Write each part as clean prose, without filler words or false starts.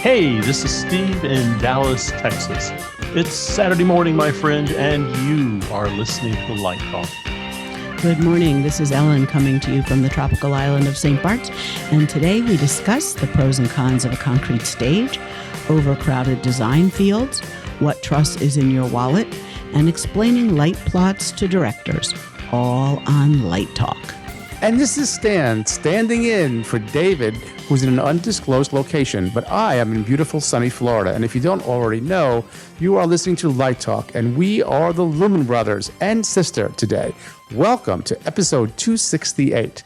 Hey, this is Steve in Dallas, Texas. It's Saturday morning, my friend, and you are listening to Light Talk. Good morning. This is Ellen coming to you from the tropical island of St. Bart's, and today we discuss the pros and cons of a concrete stage, overcrowded design fields, what truss is in your wallet, and explaining light plots to directors, all on Light Talk. And this is Stan, standing in for David, who's in an undisclosed location, but I am in beautiful sunny Florida. And if you don't already know, you are listening to Light Talk, and we are the Lumen Brothers and sister today. Welcome to episode 268.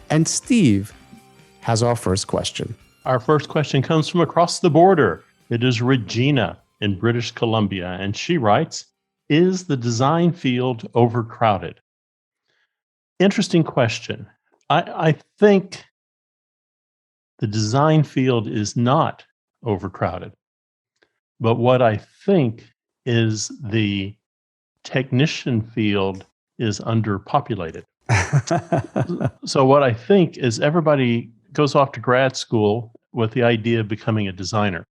And Steve has our first question. Our first question comes from across the border. It is Regina in British Columbia, and she writes, "Is the design field overcrowded?" Interesting question. I think the design field is not overcrowded. But what I think is the technician field is underpopulated. So what I think is everybody goes off to grad school with the idea of becoming a designer.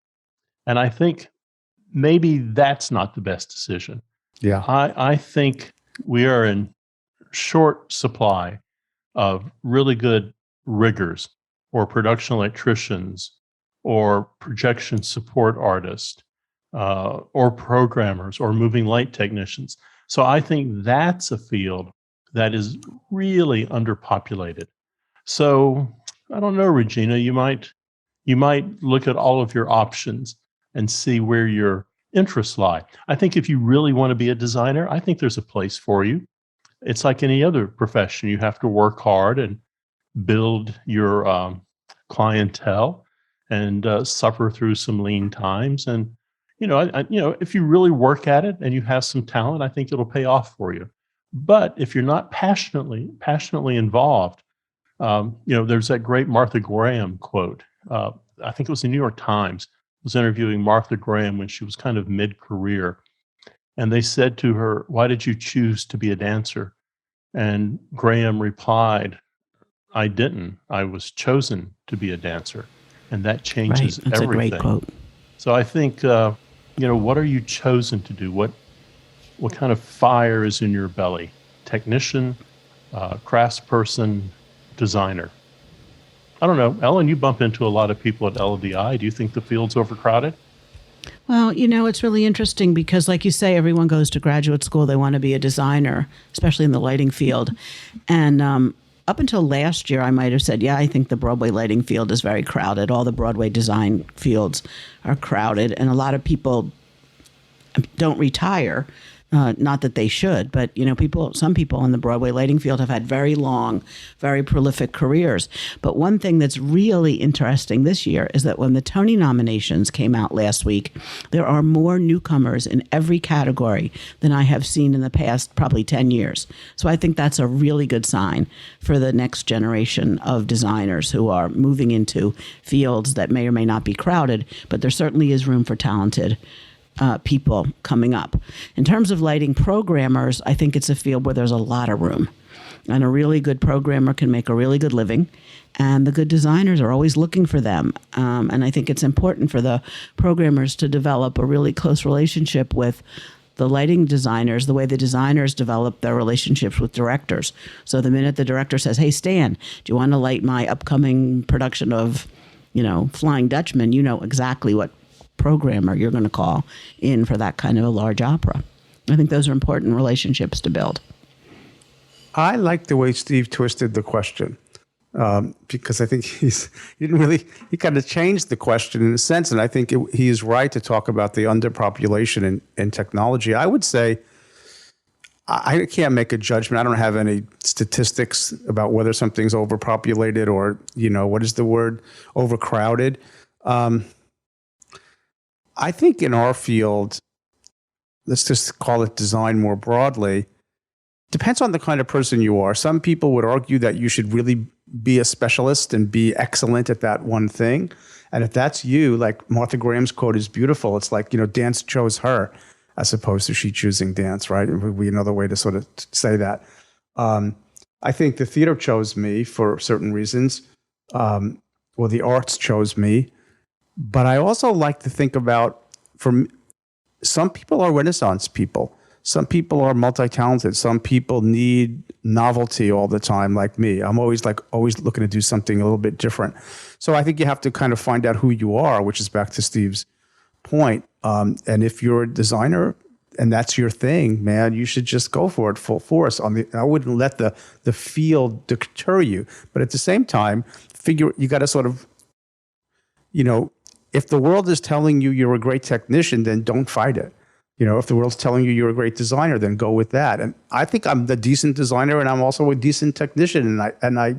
And I think maybe that's not the best decision. Yeah. I think we are in short supply of really good riggers or production electricians or projection support artists or programmers or moving light technicians. So I think that's a field that is really underpopulated. So I don't know, Regina, you might look at all of your options and see where your interests lie. I think if you really want to be a designer, I think there's a place for you. It's like any other profession. You have to work hard and build your clientele and suffer through some lean times. And, if you really work at it and you have some talent, I think it'll pay off for you. But if you're not passionately involved, there's that great Martha Graham quote. I think it was the New York Times was interviewing Martha Graham when she was kind of mid-career. And they said to her, "Why did you choose to be a dancer?" And Graham replied, "I didn't. I was chosen to be a dancer." And that changes Right. That's everything. A great quote. So I think, what are you chosen to do? What kind of fire is in your belly? Technician, craftsperson, designer. I don't know. Ellen, you bump into a lot of people at LDI. Do you think the field's overcrowded? Well, it's really interesting because, like you say, everyone goes to graduate school. They want to be a designer, especially in the lighting field. And up until last year, I might have said, yeah, I think the Broadway lighting field is very crowded. All the Broadway design fields are crowded. And a lot of people don't retire. Not that they should, but some people in the Broadway lighting field have had very long, very prolific careers. But one thing that's really interesting this year is that when the Tony nominations came out last week, there are more newcomers in every category than I have seen in the past probably 10 years. So I think that's a really good sign for the next generation of designers who are moving into fields that may or may not be crowded, but there certainly is room for talented people coming up. In terms of lighting programmers, I think it's a field where there's a lot of room. And a really good programmer can make a really good living. And the good designers are always looking for them. And I think it's important for the programmers to develop a really close relationship with the lighting designers, the way the designers develop their relationships with directors. So the minute the director says, "Hey, Stan, do you want to light my upcoming production of, Flying Dutchman?" You know exactly what programmer you're going to call in for that kind of a large opera. I think those are important relationships to build. I like the way Steve twisted the question because I think he kind of changed the question in a sense. And I think he is right to talk about the underpopulation in technology. I would say I can't make a judgment. I don't have any statistics about whether something's overpopulated or, what is the word? Overcrowded. I think in our field, let's just call it design more broadly, depends on the kind of person you are. Some people would argue that you should really be a specialist and be excellent at that one thing. And if that's you, like Martha Graham's quote is beautiful. It's like, dance chose her as opposed to she choosing dance, right? It would be another way to sort of say that. I think the theater chose me for certain reasons. The arts chose me. But I also like to think about, some people are Renaissance people. Some people are multi-talented. Some people need novelty all the time, like me. I'm always looking to do something a little bit different. So I think you have to kind of find out who you are, which is back to Steve's point. And if you're a designer and that's your thing, man, you should just go for it full force. I wouldn't let the field deter you. But at the same time, you got to sort of, if the world is telling you you're a great technician, then don't fight it. If the world's telling you you're a great designer, then go with that. And I think I'm the decent designer, and I'm also a decent technician. And I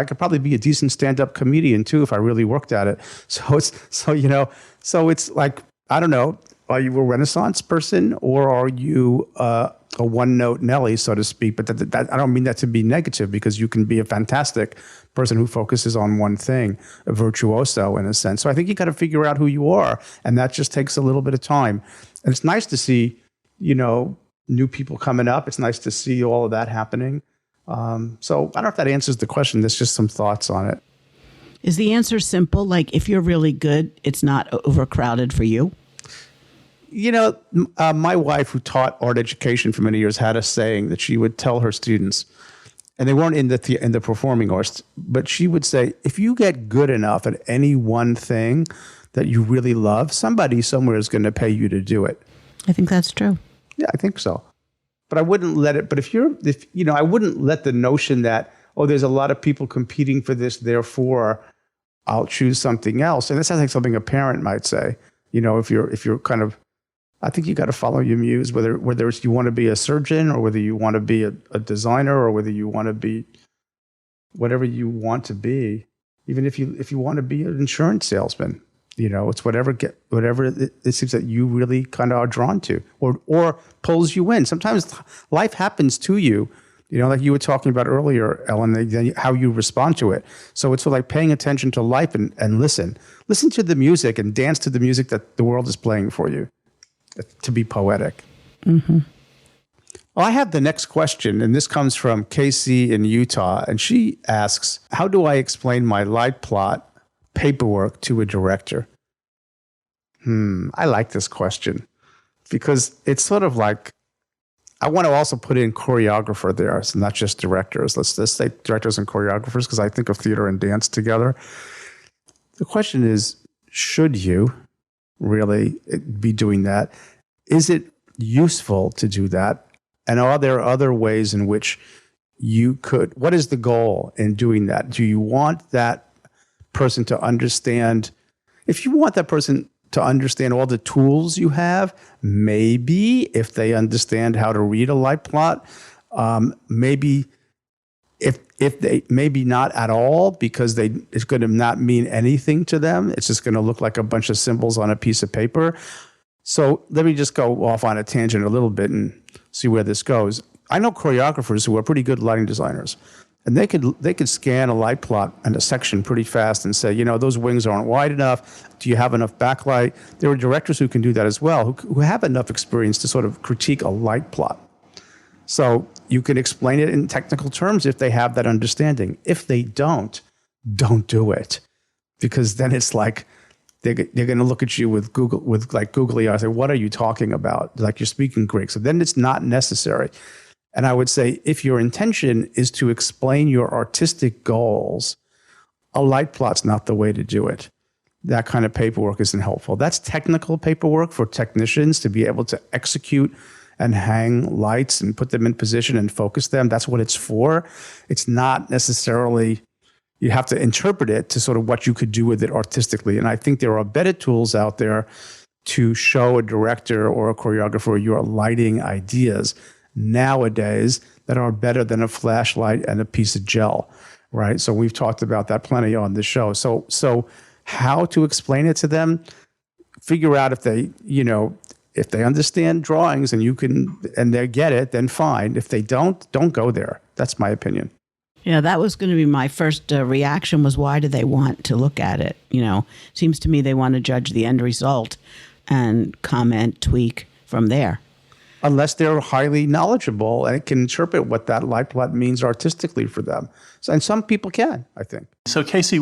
could probably be a decent stand-up comedian too if I really worked at it. So it's like, I don't know, are you a Renaissance person or are you a one-note Nelly, so to speak? But that I don't mean that to be negative, because you can be a fantastic person who focuses on one thing, a virtuoso in a sense. So I think you got to figure out who you are, and that just takes a little bit of time. And it's nice to see, new people coming up. It's nice to see all of that happening. So I don't know if that answers the question. There's just some thoughts on it. Is the answer simple? Like, if you're really good, it's not overcrowded for you? My wife, who taught art education for many years, had a saying that she would tell her students, and they weren't in the performing arts, but she would say, if you get good enough at any one thing that you really love, somebody somewhere is going to pay you to do it. I think that's true. Yeah, I think so. But I wouldn't let it. But I wouldn't let the notion that, there's a lot of people competing for this, therefore I'll choose something else. And this sounds like something a parent might say. If you're kind of, I think you got to follow your muse, whether it's you want to be a surgeon or whether you want to be a designer or whether you want to be whatever you want to be. Even if you want to be an insurance salesman, it's whatever it seems that you really kind of are drawn to or pulls you in. Sometimes life happens to you, like you were talking about earlier, Ellen, then how you respond to it. So it's sort of like paying attention to life and listen to the music and dance to the music that the world is playing for you, to be poetic. Mm-hmm. Well, I have the next question, and this comes from Casey in Utah, and she asks, how do I explain my light plot paperwork to a director? I like this question because it's sort of like, I want to also put in choreographer there, so not just directors. Let's say directors and choreographers, because I think of theater and dance together. The question is, should you really be doing that? Is it useful to do that? And are there other ways in which you could? What is the goal in doing that? Do you want that person to understand? If you want that person to understand all the tools you have, maybe if they understand how to read a light plot, maybe if they maybe not at all, because it's going to not mean anything to them. It's just going to look like a bunch of symbols on a piece of paper. So let me just go off on a tangent a little bit and see where this goes. I know choreographers who are pretty good lighting designers, and they could scan a light plot and a section pretty fast and say, those wings aren't wide enough. Do you have enough backlight? There are directors who can do that as well, who have enough experience to sort of critique a light plot. So you can explain it in technical terms if they have that understanding. If they don't do it, because then it's like they're going to look at you with googly eyes. Say, what are you talking about? Like you're speaking Greek. So then it's not necessary. And I would say, if your intention is to explain your artistic goals, a light plot's not the way to do it. That kind of paperwork isn't helpful. That's technical paperwork for technicians to be able to execute and hang lights and put them in position and focus them. That's what it's for. It's not necessarily, you have to interpret it to sort of what you could do with it artistically. And I think there are better tools out there to show a director or a choreographer your lighting ideas nowadays that are better than a flashlight and a piece of gel, right? So we've talked about that plenty on the show. So how to explain it to them? Figure out if they understand drawings and they get it, then fine. If they don't go there. That's my opinion. Yeah, that was going to be my first reaction was, why do they want to look at it? Seems to me they want to judge the end result and comment, tweak from there. Unless they're highly knowledgeable and can interpret what that light plot means artistically for them. And some people can, I think. So Casey,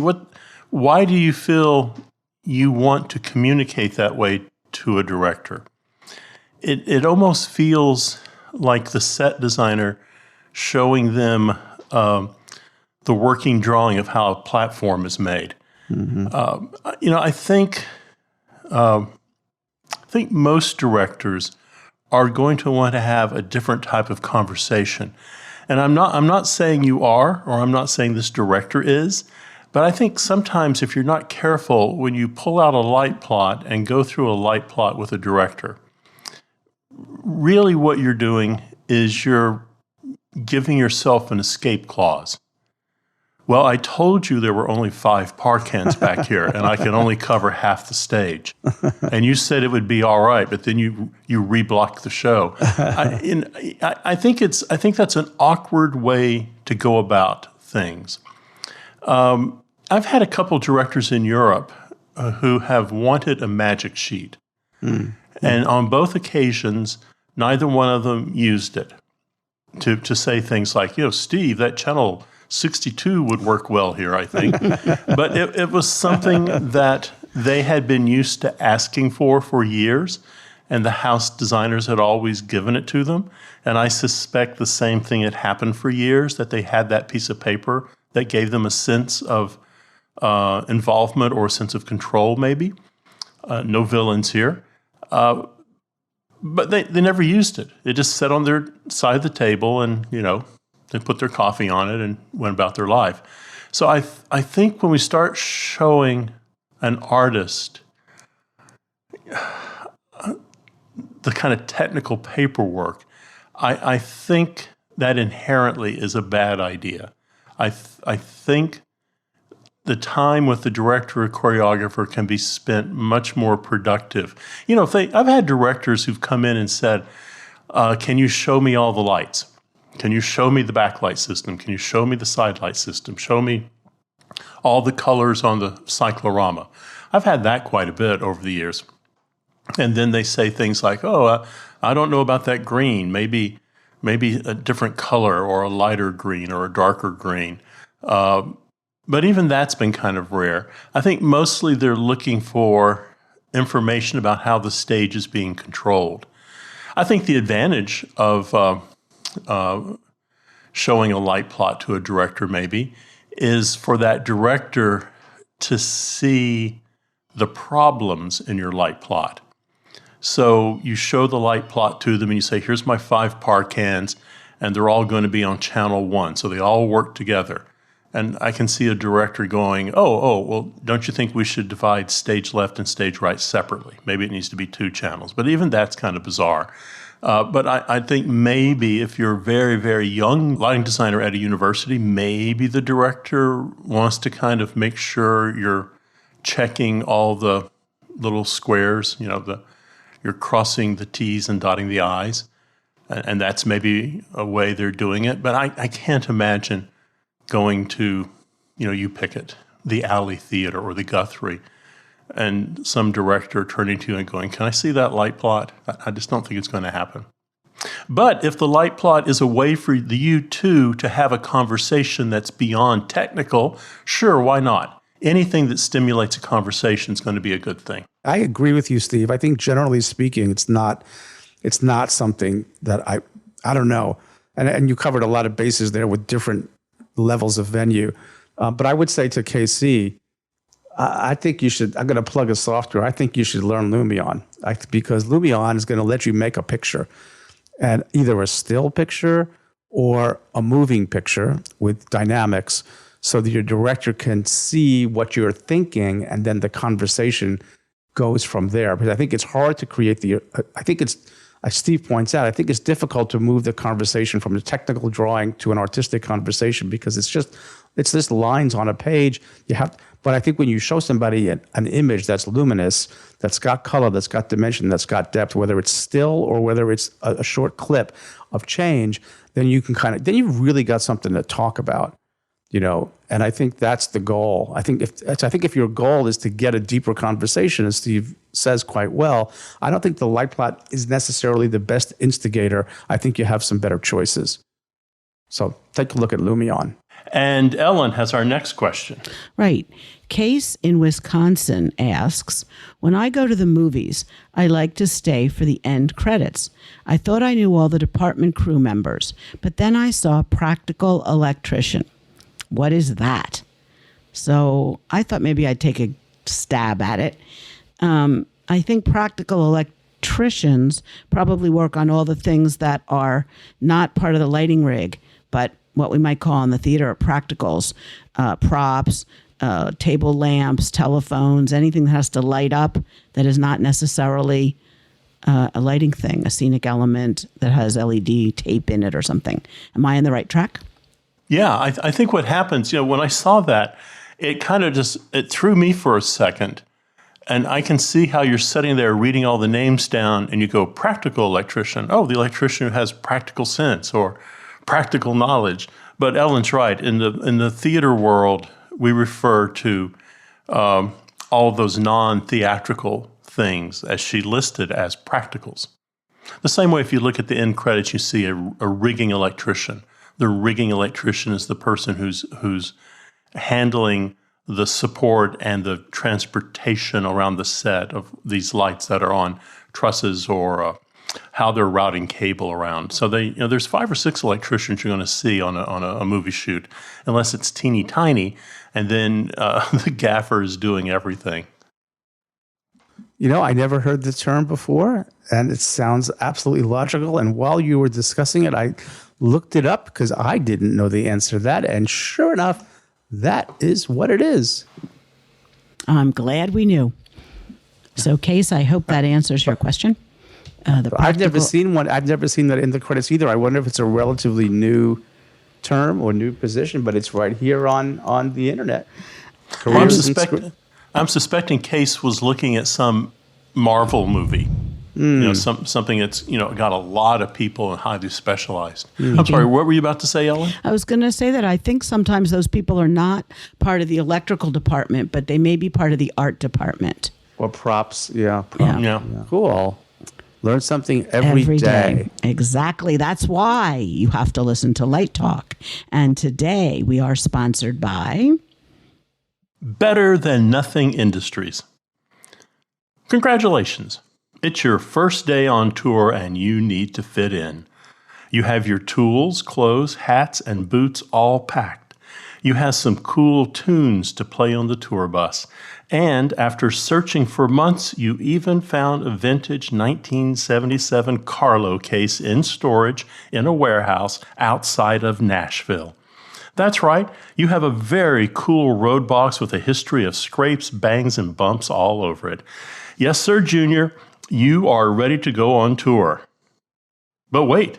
why do you feel you want to communicate that way to a director. It almost feels like the set designer showing them the working drawing of how a platform is made. I think most directors are going to want to have a different type of conversation. And I'm not saying you are, or I'm not saying this director is, but I think sometimes if you're not careful, when you pull out a light plot and go through a light plot with a director, really what you're doing is you're giving yourself an escape clause. Well, I told you there were only 5 par cans back here, and I can only cover half the stage. And you said it would be all right, but then you reblocked the show. I think that's an awkward way to go about things. I've had a couple directors in Europe who have wanted a magic sheet, and on both occasions, neither one of them used it to say things like, Steve, that channel 62 would work well here, I think. But it was something that they had been used to asking for years, and the house designers had always given it to them. And I suspect the same thing had happened for years, that they had that piece of paper that gave them a sense of involvement or a sense of control, maybe. No villains here. But they never used it. It just sat on their side of the table and, they put their coffee on it and went about their life. So I think when we start showing an artist the kind of technical paperwork, I think that inherently is a bad idea. I think the time with the director or choreographer can be spent much more productive. I've had directors who've come in and said, can you show me all the lights? Can you show me the backlight system? Can you show me the side light system? Show me all the colors on the cyclorama. I've had that quite a bit over the years. And then they say things like, I don't know about that green. Maybe a different color, or a lighter green or a darker green. But even that's been kind of rare. I think mostly they're looking for information about how the stage is being controlled. I think the advantage of showing a light plot to a director maybe is for that director to see the problems in your light plot. So you show the light plot to them and you say, here's my 5 par cans, and they're all going to be on channel 1. So they all work together. And I can see a director going, well, don't you think we should divide stage left and stage right separately? Maybe it needs to be 2 channels. But even that's kind of bizarre. But I think maybe if you're a very, very young lighting designer at a university, maybe the director wants to kind of make sure you're checking all the little squares, you're crossing the T's and dotting the I's. And that's maybe a way they're doing it. But I can't imagine going to, you pick it, the Alley Theater or the Guthrie, and some director turning to you and going, can I see that light plot? I just don't think it's going to happen. But if the light plot is a way for you two to have a conversation that's beyond technical, sure, why not? Anything that stimulates a conversation is going to be a good thing. I agree with you, Steve. I think generally speaking, it's not something that I don't know. And you covered a lot of bases there with different levels of venue. But I would say to KC, I think you should, I'm going to plug a software. I think you should learn Lumion, because Lumion is going to let you make a picture, and either a still picture or a moving picture with dynamics, so that your director can see what you're thinking, and then the conversation goes from there. Because I think it's hard to create as Steve points out, I think it's difficult to move the conversation from the technical drawing to an artistic conversation, because it's just lines on a page. But I think when you show somebody an image that's luminous, that's got color, that's got dimension, that's got depth, whether it's still or whether it's a short clip of change, then you can then you've really got something to talk about, And I think that's the goal. I think if your goal is to get a deeper conversation, as Steve says quite well, I don't think the light plot is necessarily the best instigator. I think you have some better choices. So take a look at Lumion. And Ellen has our next question. Right. Case in Wisconsin asks, when I go to the movies, I like to stay for the end credits. I thought I knew all the department crew members, but then I saw Practical Electrician. What is that? So I thought maybe I'd take a stab at it. I think practical electricians probably work on all the things that are not part of the lighting rig, but what we might call in the theater practicals, props, table lamps, telephones, anything that has to light up that is not necessarily a lighting thing, a scenic element that has LED tape in it or something. Am I on the right track? Yeah, I think what happens, when I saw that, it kind of it threw me for a second. And I can see how you're sitting there reading all the names down and you go, practical electrician. Oh, the electrician who has practical sense or practical knowledge. But Ellen's right. In the theater world, we refer to all of those non-theatrical things as she listed as practicals. The same way if you look at the end credits, you see a rigging electrician. The rigging electrician is the person who's handling the support and the transportation around the set of these lights that are on trusses or how they're routing cable around. So there's 5 or 6 electricians you're going to see on a movie shoot, unless it's teeny tiny, and then the gaffer is doing everything. I never heard the term before, and it sounds absolutely logical. And while you were discussing it, I looked it up because I didn't know the answer to that. And sure enough, that is what it is. I'm glad we knew. So, Case, I hope that answers your question. I've never seen one. I've never seen that in the credits either. I wonder if it's a relatively new term or new position, but it's right here on the internet. Well, I'm suspecting Case was looking at some Marvel movie. Something that's got a lot of people and highly specialized. I'm sorry, what were you about to say, Ellen? I was going to say that I think sometimes those people are not part of the electrical department, but they may be part of the art department. Or props, yeah. Cool. Learn something every day. Exactly. That's why you have to listen to Light Talk. And today we are sponsored by Better Than Nothing Industries. Congratulations. It's your first day on tour and you need to fit in. You have your tools, clothes, hats, and boots all packed. You have some cool tunes to play on the tour bus. And after searching for months, you even found a vintage 1977 Carlo case in storage in a warehouse outside of Nashville. That's right, you have a very cool road box with a history of scrapes, bangs, and bumps all over it. Yes, sir, Junior. You are ready to go on tour. But wait,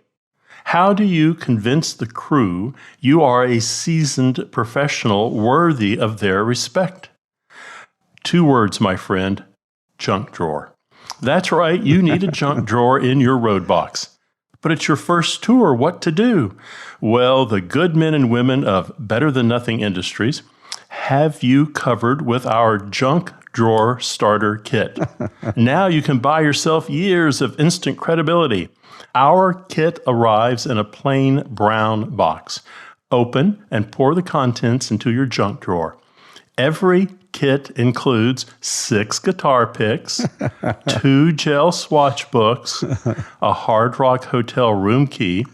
how do you convince the crew you are a seasoned professional worthy of their respect? 2 words, my friend, junk drawer. That's right, you need a junk drawer in your road box. But it's your first tour, what to do? Well, the good men and women of Better Than Nothing Industries have you covered with our junk drawer starter kit. Now you can buy yourself years of instant credibility. Our kit arrives in a plain brown box. Open and pour the contents into your junk drawer. Every kit includes 6 guitar picks, 2 gel swatch books, a Hard Rock Hotel room key,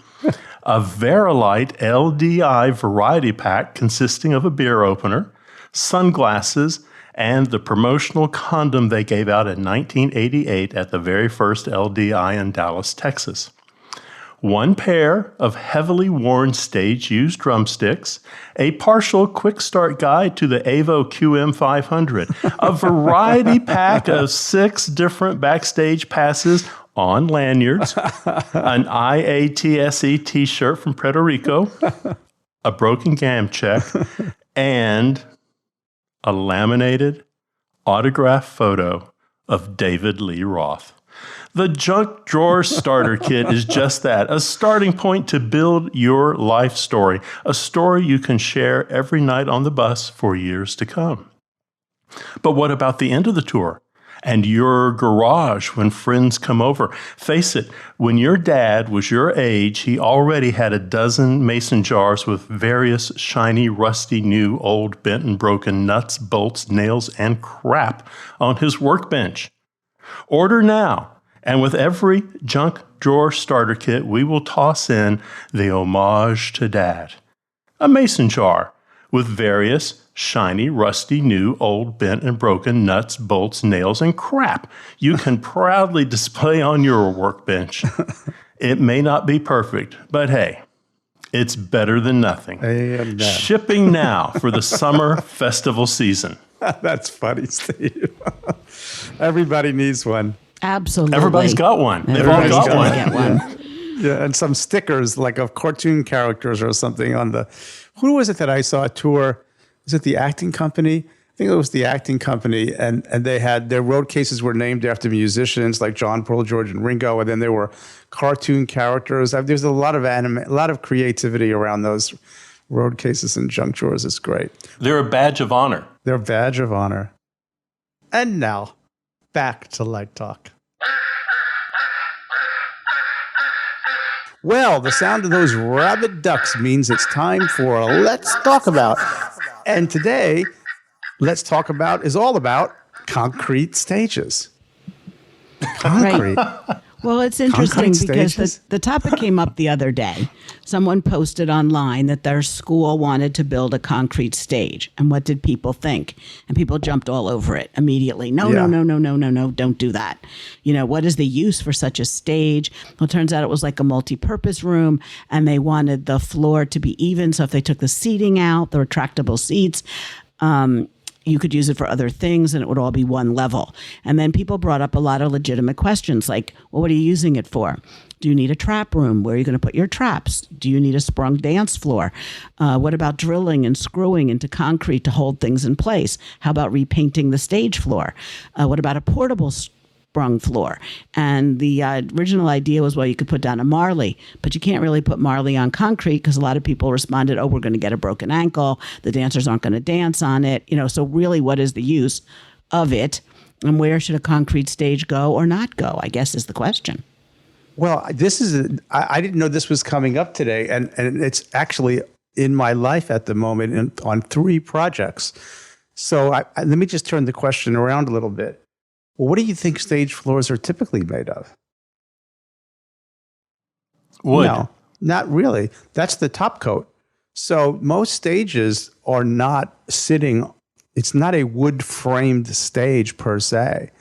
a Verilite LDI variety pack consisting of a beer opener, sunglasses, and the promotional condom they gave out in 1988 at the very first LDI in Dallas, Texas. 1 pair of heavily worn stage-used drumsticks, a partial quick start guide to the Avo QM500, a variety pack of 6 different backstage passes on lanyards, an IATSE t-shirt from Puerto Rico, a broken gam check, and a laminated autograph photo of David Lee Roth. The Junk Drawer Starter Kit is just that, a starting point to build your life story, a story you can share every night on the bus for years to come. But what about the end of the tour? and your garage when friends come over. Face it, when your dad was your age, he already had a dozen mason jars with various shiny, rusty, new, old, bent and broken nuts, bolts, nails, and crap on his workbench. Order now, and with every junk drawer starter kit, we will toss in the homage to Dad. A mason jar with various shiny, rusty, new, old, bent, and broken nuts, bolts, nails, and crap you can proudly display on your workbench. It may not be perfect, but hey, it's better than nothing. Amen. Shipping now for the summer festival season. That's funny, Steve. Everybody needs one. Absolutely. Everybody's got one. They've all Everybody's got gonna one. get one. Yeah, and some stickers like of cartoon characters or something on the. Who was it that I saw a tour? Was it the acting company? I think it was the acting company, and they had their road cases were named after musicians like John, Paul, George, and Ringo, and then there were cartoon characters. There's a lot of a lot of creativity around those road cases and junk drawers. It's great. They're a badge of honor. They're a badge of honor. And now, back to Light Talk. Well, the sound of those rabid ducks means it's time for Let's Talk About. And today, Let's Talk About is all about concrete stages. Concrete. Right. Well, it's interesting Concrete because stages? the topic came up the other day. Someone posted online that their school wanted to build a concrete stage. And what did people think? And people jumped all over it immediately. No, Yeah. no, don't do that. You know, what is the use for such a stage? Well, it turns out it was like a multi-purpose room, and they wanted the floor to be even. So if they took the seating out, the retractable seats, you could use it for other things and it would all be one level. And then people brought up a lot of legitimate questions like, well, what are you using it for? Do you need a trap room? Where are you going to put your traps? Do you need a sprung dance floor? What about drilling and screwing into concrete to hold things in place? How about repainting the stage floor? What about a portable sprung floor? And the original idea was, well, you could put down a marley, but you can't really put marley on concrete because a lot of people responded, oh, we're going to get a broken ankle. The dancers aren't going to dance on it. You know, so really what is the use of it? And where should a concrete stage go or not go, I guess is the question. Well, this is I didn't know this was coming up today, and it's actually in my life at the moment on 3 projects. So let me just turn the question around a little bit. Well, what do you think stage floors are typically made of? Wood. No, not really. That's the top coat. So most stages are not sitting, it's not a wood framed stage per se.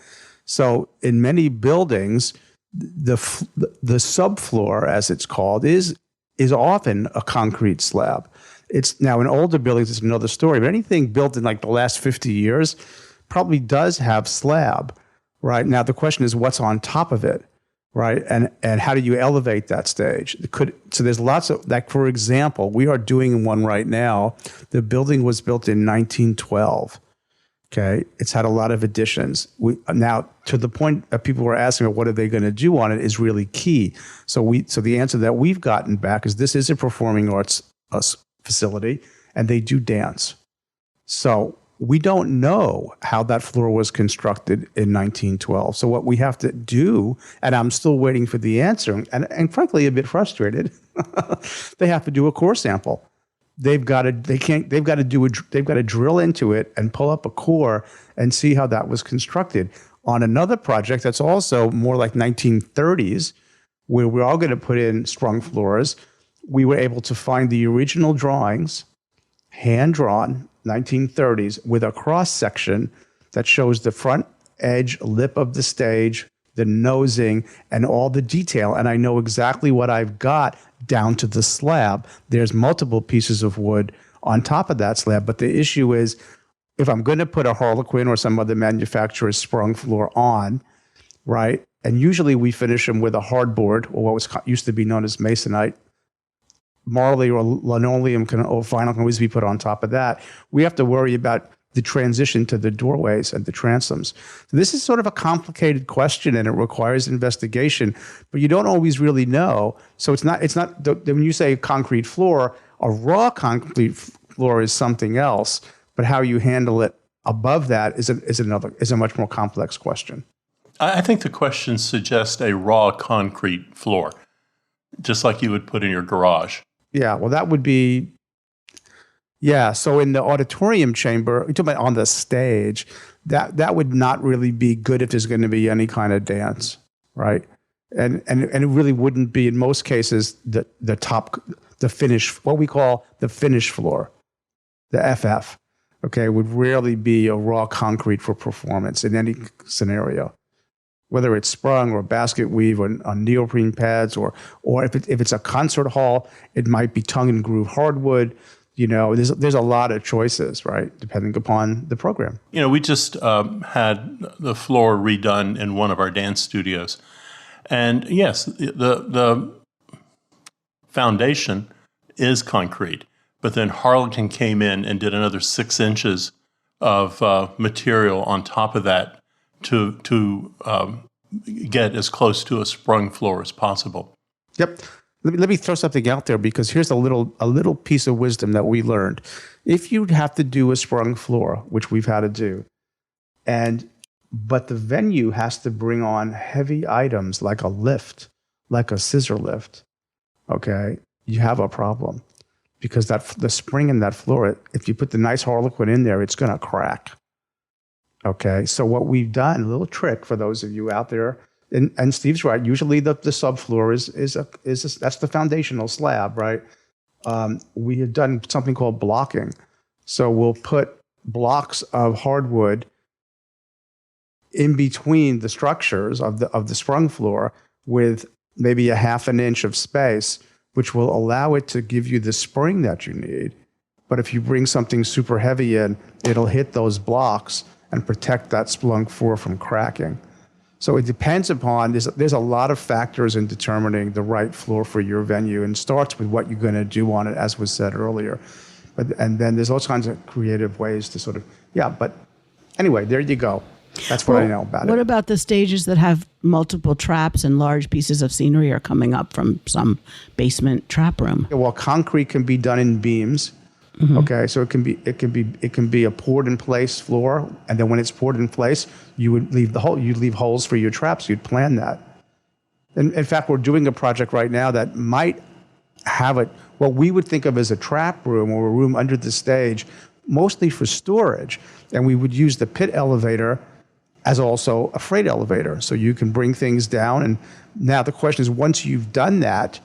So in many buildings, the subfloor, as it's called, is often a concrete slab. It's now in older buildings, it's another story, but anything built in like the last 50 years probably does have slab. Right. Now, the question is what's on top of it, right? And how do you elevate that stage? So there's lots of, like, for example, we are doing one right now. The building was built in 1912. Okay. It's had a lot of additions. Now, to the point that people were asking, what are they going to do on it is really key. So the answer that we've gotten back is this is a performing arts facility, and they do dance. So we don't know how that floor was constructed in 1912. So what we have to do, and I'm still waiting for the answer, and frankly a bit frustrated, they have to do a core sample. They've got to drill into it and pull up a core and see how that was constructed. On another project that's also more like 1930s, where we're all going to put in sprung floors, we were able to find the original drawings, hand-drawn, 1930s, with a cross-section that shows the front edge lip of the stage, the nosing, and all the detail. And I know exactly what I've got down to the slab. There's multiple pieces of wood on top of that slab. But the issue is, if I'm going to put a Harlequin or some other manufacturer's sprung floor on, right, and usually we finish them with a hardboard, or what was used to be known as masonite, marley or linoleum or vinyl can always be put on top of that. We have to worry about the transition to the doorways and the transoms. So this is sort of a complicated question, and it requires investigation, but you don't always really know. So it's not when you say concrete floor, a raw concrete floor is something else, but how you handle it above that is a much more complex question. I think the question suggests a raw concrete floor, just like you would put in your garage. Yeah, well, that would be, yeah. So in the auditorium chamber, you're talking about on the stage, that would not really be good if there's going to be any kind of dance, right? And it really wouldn't be in most cases the finish, what we call the finish floor, the FF. Okay, would rarely be a raw concrete for performance in any scenario, whether it's sprung or basket weave or on neoprene pads, or if it's a concert hall, it might be tongue and groove hardwood. There's a lot of choices, right, depending upon the program. We just had the floor redone in one of our dance studios, and yes, the foundation is concrete. But then Harlequin came in and did another 6 inches of material on top of that to get as close to a sprung floor as possible. Yep. Let me throw something out there, because here's a little piece of wisdom that we learned. If you have to do a sprung floor, which we've had to do, but the venue has to bring on heavy items like a lift, like a scissor lift, okay, you have a problem. Because the spring in that floor, if you put the nice Harlequin in there, it's going to crack. Okay, so what we've done, a little trick for those of you out there, and Steve's right. Usually the subfloor is that's the foundational slab, right? We have done something called blocking. So we'll put blocks of hardwood in between the structures of the sprung floor with maybe a 1/2 inch of space, which will allow it to give you the spring that you need. But if you bring something super heavy in, it'll hit those blocks and protect that sprung floor from cracking. So it depends upon, there's a lot of factors in determining the right floor for your venue, and starts with what you're going to do on it, as was said earlier. And then there's all kinds of creative ways to sort of, but anyway, there you go. That's what I know about it. What about the stages that have multiple traps and large pieces of scenery are coming up from some basement trap room? Well, concrete can be done in beams. Mm-hmm. Okay, so it can be a poured in place floor, and then when it's poured in place, you'd leave holes for your traps. You'd plan that. And in fact, we're doing a project right now that might have what we would think of as a trap room or a room under the stage, mostly for storage, and we would use the pit elevator as also a freight elevator. So you can bring things down. And now the question is, once you've done that,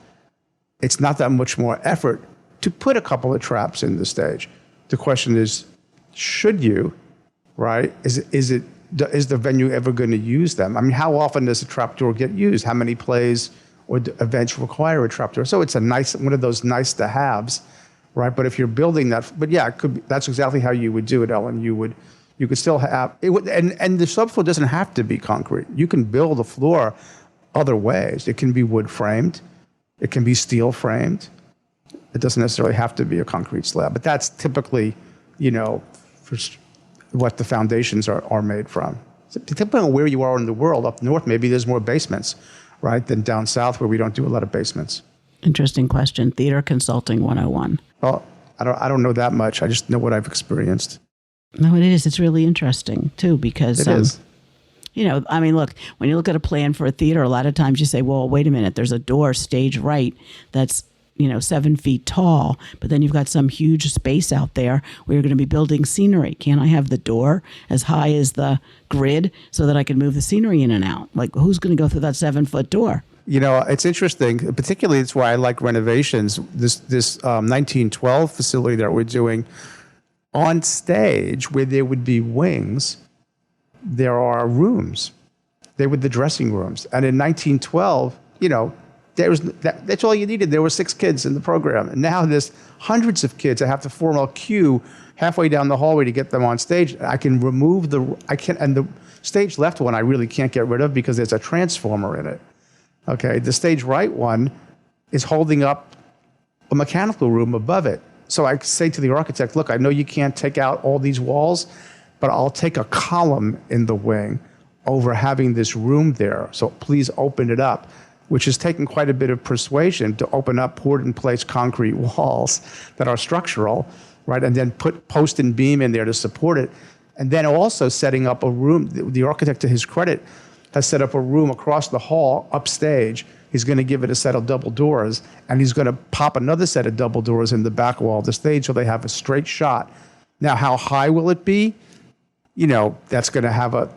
it's not that much more effort to put a couple of traps in the stage. The question is, should you, right? Is the venue ever going to use them? I mean, how often does a trapdoor get used? How many plays or events require a trapdoor? So it's one of those nice to haves, right? But if you're building that, it could be, that's exactly how you would do it, Ellen. You could still have it, and the subfloor doesn't have to be concrete. You can build a floor other ways. It can be wood framed, it can be steel framed. It doesn't necessarily have to be a concrete slab, but that's typically, for what the foundations are made from. So depending on where you are in the world, up north maybe there's more basements, right, than down south where we don't do a lot of basements. Interesting question. Theater Consulting 101. Well, I don't know that much. I just know what I've experienced. No, it is. It's really interesting, too, because, it is. Look, when you look at a plan for a theater, a lot of times you say, well, wait a minute, there's a door stage right that's, 7 feet tall, but then you've got some huge space out there where you're going to be building scenery. Can't I have the door as high as the grid so that I can move the scenery in and out? Like, who's going to go through that 7-foot door? It's interesting. Particularly, it's why I like renovations. This 1912 facility that we're doing, on stage where there would be wings, there are rooms. They were the dressing rooms. And in 1912, that's all you needed. There were 6 kids in the program. And now there's hundreds of kids that have to form a queue halfway down the hallway to get them on stage. And the stage left one I really can't get rid of because there's a transformer in it. Okay, the stage right one is holding up a mechanical room above it. So I say to the architect, look, I know you can't take out all these walls, but I'll take a column in the wing over having this room there. So please open it up, which has taken quite a bit of persuasion to open up poured in place concrete walls that are structural, right? And then put post and beam in there to support it. And then also setting up a room, the architect, to his credit, has set up a room across the hall, upstage. He's going to give it a set of double doors, and he's going to pop another set of double doors in the back wall of the stage so they have a straight shot. Now, how high will it be? That's going to have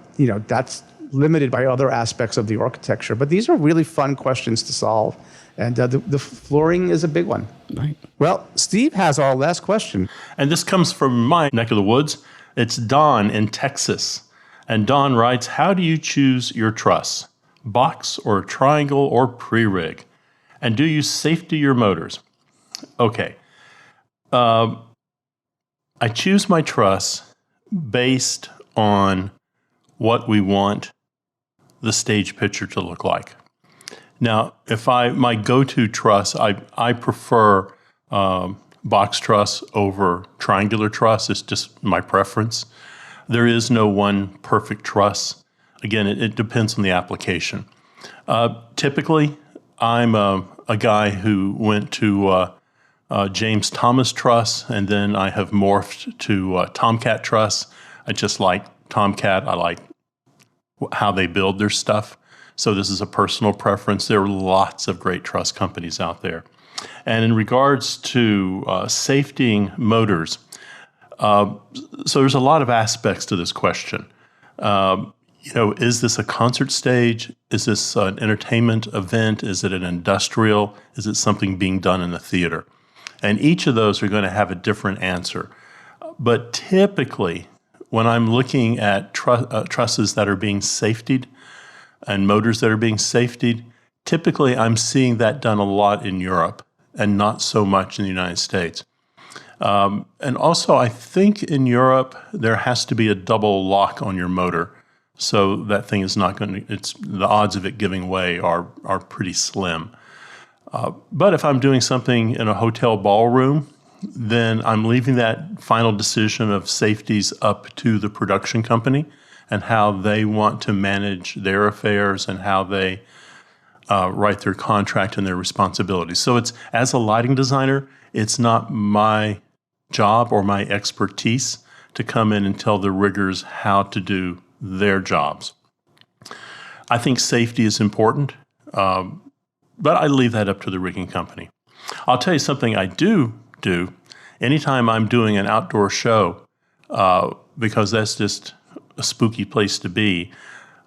that's limited by other aspects of the architecture. But these are really fun questions to solve. And the flooring is a big one. Right. Well, Steve has our last question. And this comes from my neck of the woods. It's Don in Texas. And Don writes, how do you choose your truss? Box or triangle or pre-rig? And do you safety your motors? Okay. I choose my truss based on what we want the stage picture to look like. Now, my go-to truss, I prefer box truss over triangular truss. It's just my preference. There is no one perfect truss. Again, it depends on the application. Typically, I'm a guy who went to James Thomas truss, and then I have morphed to Tomcat truss. I just like Tomcat. I like how they build their stuff. So this is a personal preference. There are lots of great truss companies out there. And in regards to safetying motors, so there's a lot of aspects to this question. Is this a concert stage? Is this an entertainment event? Is it an industrial? Is it something being done in the theater? And each of those are going to have a different answer. But typically, when I'm looking at trusses that are being safetied and motors that are being safetied, typically I'm seeing that done a lot in Europe and not so much in the United States. And also, I think in Europe, there has to be a double lock on your motor. So that thing is not going to, the odds of it giving way are pretty slim. But if I'm doing something in a hotel ballroom, then I'm leaving that final decision of safeties up to the production company and how they want to manage their affairs and how they write their contract and their responsibilities. So it's, as a lighting designer, it's not my job or my expertise to come in and tell the riggers how to do their jobs. I think safety is important, but I leave that up to the rigging company. I'll tell you something I do anytime I'm doing an outdoor show, because that's just a spooky place to be.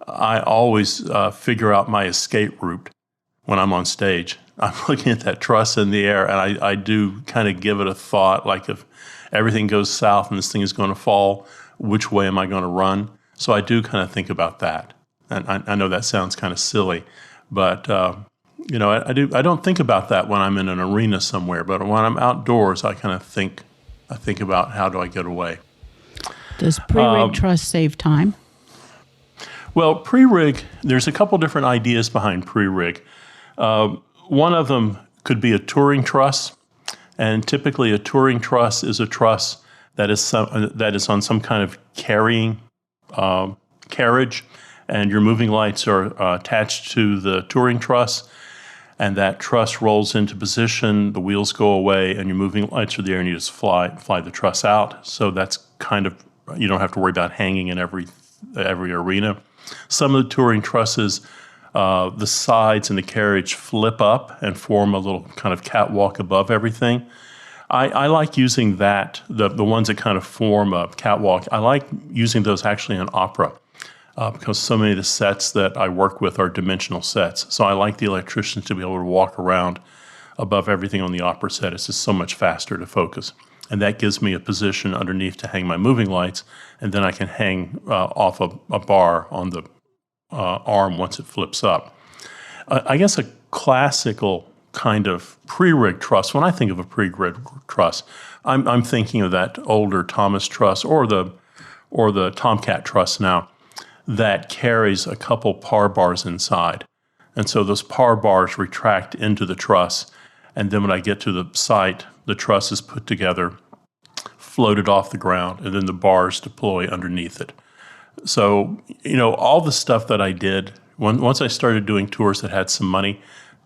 I always figure out my escape route when I'm on stage. I'm looking at that truss in the air, and I do kind of give it a thought, like if everything goes south and this thing is going to fall, which way am I going to run? So I do kind of think about that. And I know that sounds kind of silly, but I don't think about that when I'm in an arena somewhere. But when I'm outdoors, I kind of think about how do I get away. Does pre-rig truss save time? Well, pre-rig, there's a couple different ideas behind pre-rig. One of them could be a touring truss, and typically a touring truss is a truss that is on some kind of carrying carriage, and your moving lights are attached to the touring truss, and that truss rolls into position, the wheels go away, and your moving lights are there, and you just fly the truss out. So that's kind of, you don't have to worry about hanging in every arena. Some of the touring trusses, the sides and the carriage flip up and form a little kind of catwalk above everything. I like using that, the ones that kind of form a catwalk. I like using those actually in opera because so many of the sets that I work with are dimensional sets. So I like the electricians to be able to walk around above everything on the opera set. It's just so much faster to focus. And that gives me a position underneath to hang my moving lights, and then I can hang off a bar on the arm once it flips up. I guess a classical kind of pre-rig truss, when I think of a pre-rig truss, I'm thinking of that older Thomas truss or the Tomcat truss now that carries a couple par bars inside. And so those par bars retract into the truss, and then when I get to the site, the truss is put together, floated off the ground, and then the bars deploy underneath it. So, all the stuff that I did, once I started doing tours that had some money,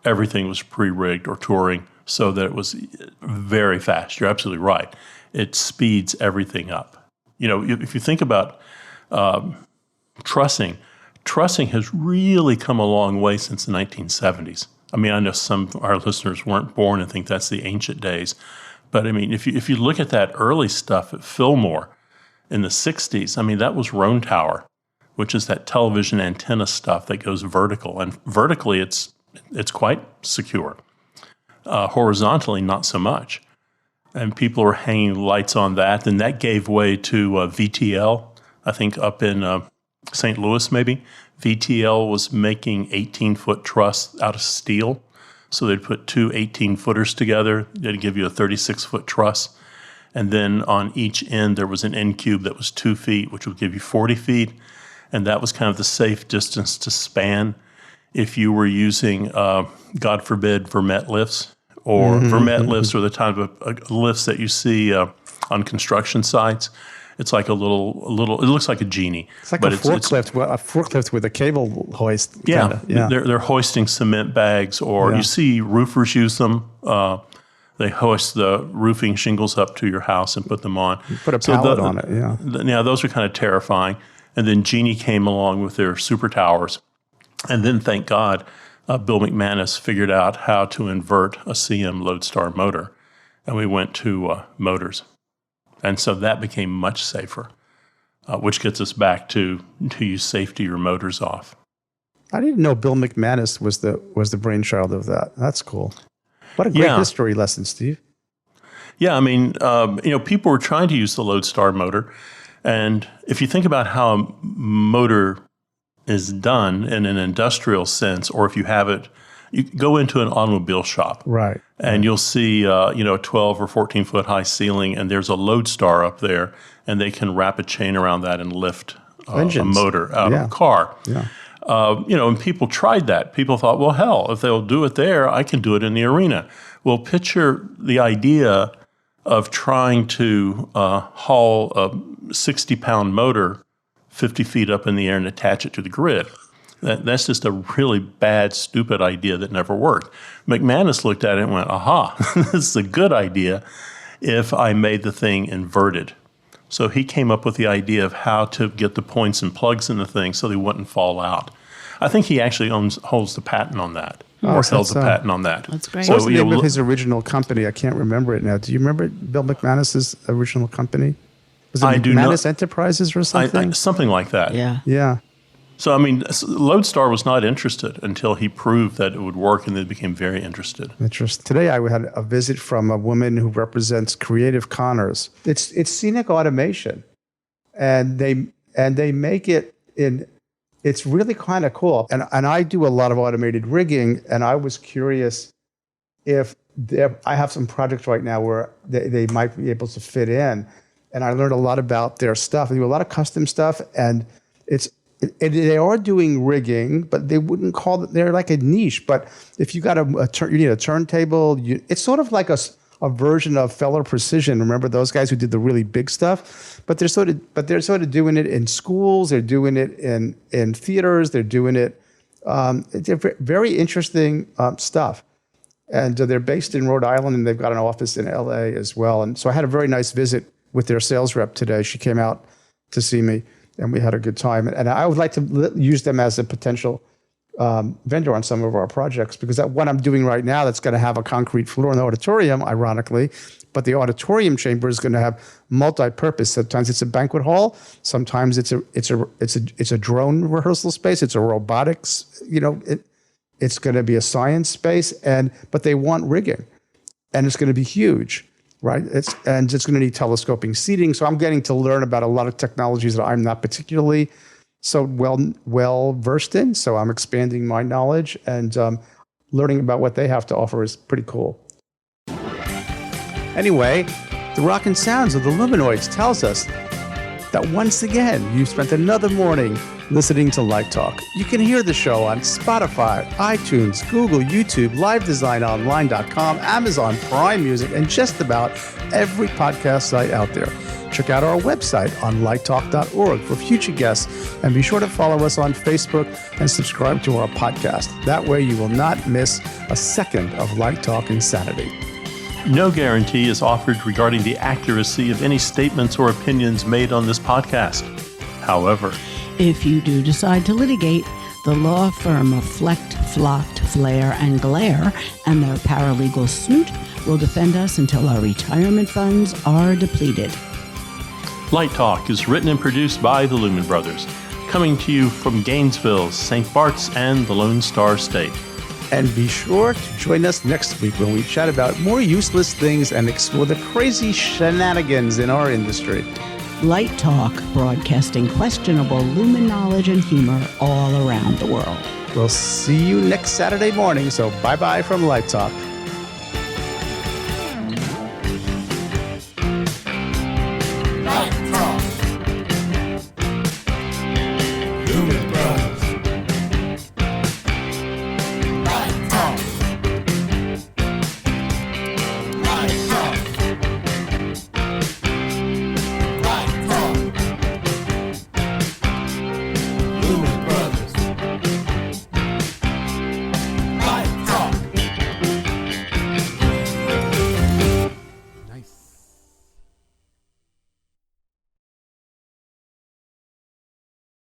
everything was pre-rigged or touring so that it was very fast. You're absolutely right. It speeds everything up. If you think about trussing has really come a long way since the 1970s. I mean, I know some of our listeners weren't born and think that's the ancient days. But I mean, if you look at that early stuff at Fillmore in the 60s, I mean, that was Roan Tower, which is that television antenna stuff that goes vertical. And vertically, it's quite secure. Horizontally, not so much. And people were hanging lights on that. And that gave way to VTL, I think up in St. Louis maybe. VTL was making 18-foot truss out of steel. So they'd put two 18-footers together. They'd give you a 36-foot truss. And then on each end, there was an end cube that was 2 feet, which would give you 40 feet. And that was kind of the safe distance to span if you were using, God forbid, vermet lifts. Or vermet lifts are the type of lifts that you see on construction sites. It's like a little. It looks like a genie. It's like a forklift with a cable hoist. Yeah, yeah. They're hoisting cement bags, or you see roofers use them. They hoist the roofing shingles up to your house and put them on. You put a pallet on it. Yeah, those are kind of terrifying. And then Genie came along with their super towers, and then thank God, Bill McManus figured out how to invert a CM Lodestar motor, and we went to motors. And so that became much safer, which gets us back to you safety your motors off. I didn't know Bill McManus was the brainchild of that. That's cool. What a great history lesson, Steve. Yeah, I mean, people were trying to use the Lodestar motor. And if you think about how a motor is done in an industrial sense, or if you have it, you go into an automobile shop. Right. And you'll see, a 12 or 14 foot high ceiling, and there's a Lodestar up there, and they can wrap a chain around that and lift a motor out of a car. Yeah. And people tried that. People thought, well, hell, if they'll do it there, I can do it in the arena. Well, picture the idea of trying to haul a 60-pound motor 50 feet up in the air and attach it to the grid. That's just a really bad, stupid idea that never worked. McManus looked at it and went, aha, this is a good idea if I made the thing inverted. So he came up with the idea of how to get the points and plugs in the thing so they wouldn't fall out. I think he actually holds the patent on that, or held the patent on that. That's great. What was the name of his original company? I can't remember it now. Do you remember Bill McManus's original company? Was it McManus Enterprises or something? Something like that. Yeah. Yeah. So, I mean, Lodestar was not interested until he proved that it would work, and they became very interested. Interesting. Today, I had a visit from a woman who represents Creative Connors. It's scenic automation, and they make it in. It's really kind of cool. And I do a lot of automated rigging, and I was curious if I have some projects right now where they might be able to fit in, and I learned a lot about their stuff. They do a lot of custom stuff, and they are doing rigging, but they wouldn't call it. They're like a niche. But if you got you need a turntable. It's sort of like a version of Feller Precision. Remember those guys who did the really big stuff? But they're sort of doing it in schools. They're doing it in theaters. They're doing it. It's very interesting stuff. And they're based in Rhode Island, and they've got an office in LA as well. And so I had a very nice visit with their sales rep today. She came out to see me, and we had a good time. And I would like to use them as a potential vendor on some of our projects, because what I'm doing right now, that's going to have a concrete floor in the auditorium, ironically, but the auditorium chamber is going to have multi-purpose. Sometimes it's a banquet hall. Sometimes it's a drone rehearsal space. It's a robotics. It's going to be a science space, but they want rigging, and it's going to be huge. Right, it's going to need telescoping seating. So I'm getting to learn about a lot of technologies that I'm not particularly so well versed in. So I'm expanding my knowledge, and learning about what they have to offer is pretty cool. Anyway, the rockin' sounds of the Luminoids tells us that once again you've spent another morning listening to Light Talk. You can hear the show on Spotify, iTunes, Google, YouTube, livedesignonline.com, Amazon Prime Music, and just about every podcast site out there. Check out our website on lighttalk.org for future guests, and be sure to follow us on Facebook and subscribe to our podcast. That way you will not miss a second of Light Talk insanity. No guarantee is offered regarding the accuracy of any statements or opinions made on this podcast. However, if you do decide to litigate, the law firm of Flecht, Flocked, Flare, and Glare and their paralegal Snoot will defend us until our retirement funds are depleted. Light Talk is written and produced by the Lumen Brothers, coming to you from Gainesville, St. Bart's, and the Lone Star State. And be sure to join us next week when we chat about more useless things and explore the crazy shenanigans in our industry. Light Talk, broadcasting questionable Lumen knowledge and humor all around the world. We'll see you next Saturday morning, so bye-bye from Light Talk.